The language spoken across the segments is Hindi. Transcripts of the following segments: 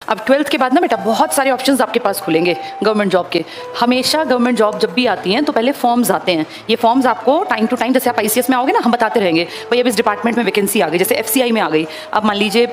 अब 12th के बाद ना बेटा बहुत सारे ऑप्शंस आपके पास खुलेंगे गवर्नमेंट जॉब के। हमेशा गवर्नमेंट जॉब जब भी आती हैं तो पहले फॉर्म्स आते हैं। ये फॉर्म्स आपको टाइम टू टाइम, जैसे आप ICS में आओगे ना, हम बताते रहेंगे भाई अब इस डिपार्टमेंट में वैकेंसी आ गई, जैसे FCI में आ गई, अब मान लीजिए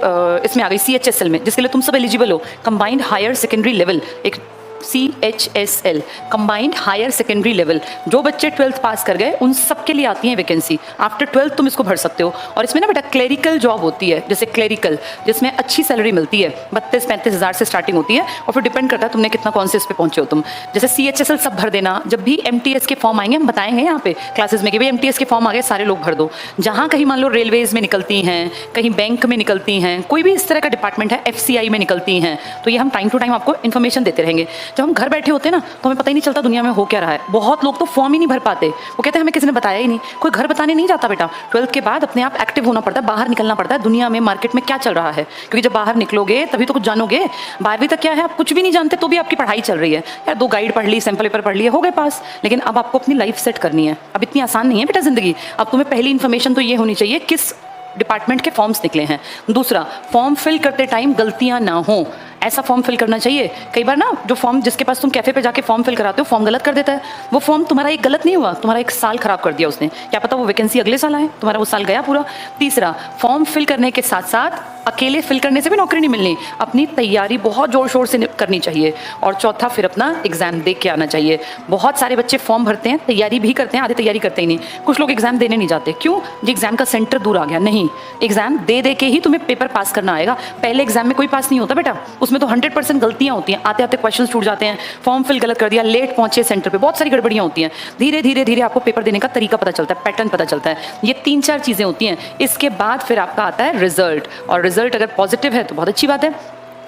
इसमें आ गई CHSL में, जिसके लिए तुम सब एलिजिबल हो, कंबाइंड हायर सेकेंडरी लेवल, एक CHSL combined higher secondary level. जो बच्चे 12th पास कर गए उन सब के लिए आती है वैकेंसी। आफ्टर 12th तुम इसको भर सकते हो। और इसमें ना बेटा क्लेरिकल जॉब होती है, जैसे क्लेरिकल, जिसमें अच्छी सैलरी मिलती है, 32-35 हज़ार से स्टार्टिंग होती है, और फिर डिपेंड करता है तुमने कितना कौन से इस पे पहुंचे हो तुम। जैसे CHSL सब भर देना। जब भी MTS के फॉर्म आएंगे हम बताएंगे यहाँ पे क्लासेस में कि भाई MTS के फॉर्म आ गए, सारे लोग भर दो। जहाँ कहीं मान लो रेलवेज में निकलती हैं, कहीं बैंक में निकलती हैं, कोई भी इस तरह का डिपार्टमेंट है, FCI में निकलती हैं, तो ये हम टाइम टू टाइम आपको इन्फॉर्मेशन देते रहेंगे। जब हम घर बैठे होते हैं ना तो हमें पता ही नहीं चलता दुनिया में हो क्या रहा है। बहुत लोग तो फॉर्म ही नहीं भर पाते, वो कहते हैं हमें किसी ने बताया ही नहीं। कोई घर बताने नहीं जाता बेटा। 12th के बाद अपने आप एक्टिव होना पड़ता है, बाहर निकलना पड़ता है, दुनिया में मार्केट में क्या चल रहा है, क्योंकि जब बाहर निकलोगे तभी तो कुछ जानोगे। 12वीं तक क्या है, आप कुछ भी नहीं जानते तो भी आपकी पढ़ाई चल रही है। यार 2 गाइड पढ़ ली, सैंपल पेपर पढ़ लिए, हो गए पास। लेकिन अब आपको अपनी लाइफ सेट करनी है। अब इतनी आसान नहीं है बेटा जिंदगी। अब तुम्हें पहली इन्फॉर्मेशन तो ये होनी चाहिए किस डिपार्टमेंट के फॉर्म्स निकले हैं। दूसरा, फॉर्म फिल करते टाइम गलतियां ना हो, ऐसा फॉर्म फिल करना चाहिए। कई बार ना जो फॉर्म जिसके पास तुम कैफे पे जाके फॉर्म फिल कराते हो, फॉर्म गलत कर देता है। वो फॉर्म तुम्हारा एक गलत नहीं हुआ, तुम्हारा 1 साल खराब कर दिया उसने। क्या पता वो वैकेंसी अगले साल आए, तुम्हारा वो साल गया पूरा। तीसरा, फॉर्म फिल करने के साथ साथ अकेले फिल करने से भी नौकरी नहीं मिलनी, अपनी तैयारी बहुत जोर शोर से करनी चाहिए। और चौथा, फिर अपना एग्जाम दे के आना चाहिए। बहुत सारे बच्चे फॉर्म भरते हैं, तैयारी भी करते हैं, आधे तैयारी करते ही नहीं। कुछ लोग एग्जाम देने नहीं जाते, क्यों? जी एग्जाम का सेंटर दूर आ गया। नहीं, एग्जाम दे दे के ही तुम्हें पेपर पास करना आएगा। पहले एग्जाम में कोई पास नहीं होता बेटा, उसमें तो 100% गलतियां होती हैं। आते आते क्वेश्चन छूट जाते हैं, फॉर्म फिल गलत कर दिया, लेट पहुंचे सेंटर पे, बहुत सारी गड़बड़ियां होती हैं। धीरे धीरे धीरे आपको पेपर देने का तरीका पता चलता है, पैटर्न पता चलता है। ये 3-4 चीजें होती हैं। इसके बाद फिर आपका आता है रिजल्ट, और रिजल्ट अगर पॉजिटिव है तो बहुत अच्छी बात है।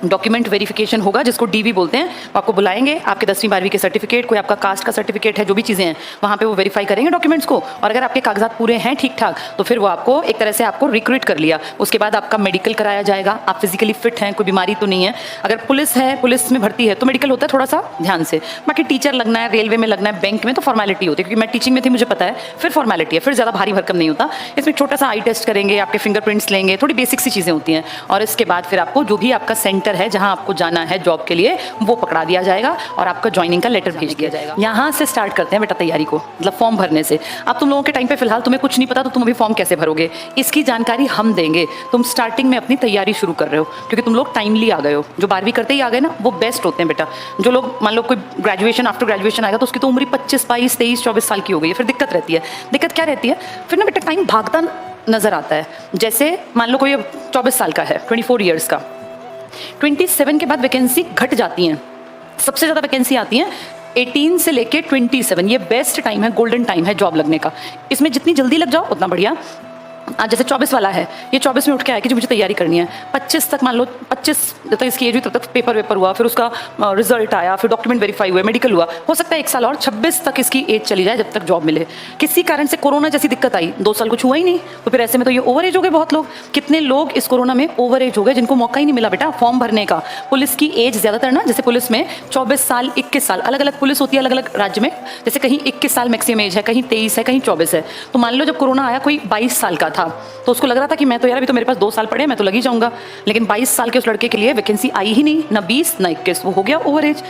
डॉक्यूमेंट वेरिफिकेशन होगा, जिसको DV बोलते हैं। वो आपको बुलाएंगे, आपके 10वीं 12वीं के सर्टिफिकेट, कोई आपका कास्ट का सर्टिफिकेट है, जो भी चीज़ें हैं वहाँ पे वो वेरीफाई करेंगे डॉक्यूमेंट्स को। और अगर आपके कागजात पूरे हैं ठीक ठाक तो फिर वो आपको एक तरह से आपको रिक्रूट कर लिया। उसके बाद आपका मेडिकल कराया जाएगा, आप फिजिकली फिट हैं, कोई बीमारी तो नहीं है। अगर पुलिस है, पुलिस में भर्ती है तो मेडिकल होता है थोड़ा सा ध्यान से। बाकी टीचर लगना है, रेलवे में लगना है, बैंक में तो फॉर्मेलिटी होती है, क्योंकि मैं टीचिंग में थी, मुझे पता है। फिर फॉर्मेलिटी है, फिर ज़्यादा भारी भरकम नहीं होता। इसमें छोटा सा आई टेस्ट करेंगे, आपके फिंगरप्रिंट्स लेंगे, थोड़ी बेसिक सी चीज़ें होती हैं। और इसके बाद फिर आपको जो भी आपका सेंटर है जहाँ आपको जाना है जॉब के लिए, वो पकड़ा दिया जाएगा और आपका ज्वाइनिंग का लेटर भेज दिया जाएगा। यहाँ से स्टार्ट करते हैं बेटा तैयारी को, मतलब फॉर्म भरने से। अब तुम लोगों के टाइम पे फिलहाल तुम्हें कुछ नहीं पता तो तुम अभी फॉर्म कैसे भरोगे, इसकी जानकारी हम देंगे। तुम स्टार्टिंग में अपनी तैयारी शुरू कर रहे हो, क्योंकि तुम लोग टाइमली आ गए हो। जो 12वीं करते ही आ गए ना, वो बेस्ट होते हैं बेटा। जो लोग मान लो कोई ग्रेजुएशन, आफ्टर ग्रेजुएशन आएगा तो उसकी तो उम्र 25, 22, 23, 24 साल की हो गई है, फिर दिक्कत रहती है। दिक्कत क्या रहती है फिर ना बेटा, टाइम भागता नजर आता है। जैसे मान लो कोई 24 साल का है, 24 ईयर्स का, 27 के बाद वैकेंसी घट जाती हैं। सबसे ज़्यादा वैकेंसी आती हैं 18 से लेके 27। ये बेस्ट टाइम है, गोल्डन टाइम है जॉब लगने का। इसमें जितनी जल्दी लग जाओ उतना बढ़िया। आज जैसे 24 वाला है, ये 24 में उठ के आया कि जो मुझे तैयारी करनी है। 25 तक मान लो, 25 जब तक इसकी एज हुई तब तक पेपर वेपर हुआ, फिर उसका रिजल्ट आया, फिर डॉक्यूमेंट वेरीफाई हुए, मेडिकल हुआ, हो सकता है 1 साल और 26 तक इसकी एज चली जाए जब तक जॉब मिले। किसी कारण से कोरोना जैसी दिक्कत आई, 2 साल कुछ हुआ ही नहीं, तो फिर ऐसे में तो ये ओवर एज हो गए बहुत लोग। कितने लोग इस कोरोना में ओवर एज हो गए जिनको मौका ही नहीं मिला बेटा फॉर्म भरने का। पुलिस की एज ज़्यादातर ना, जैसे पुलिस में 24 साल, 21 साल, अलग अलग पुलिस होती है अलग अलग राज्य में। जैसे कहीं 21 साल मैक्सिमम एज है, कहीं 23 है, कहीं 24 है। तो मान लो जब कोरोना आया कोई 22 साल का था तो उसको लग रहा था कि मैं तो यार अभी तो मेरे पास 2 साल पड़े, मैं तो लगी जाऊंगा। लेकिन 22 साल के उस लड़के के लिए वैकेंसी आई ही नहीं, ना 20 ना 21, वो हो गया ओवर एज।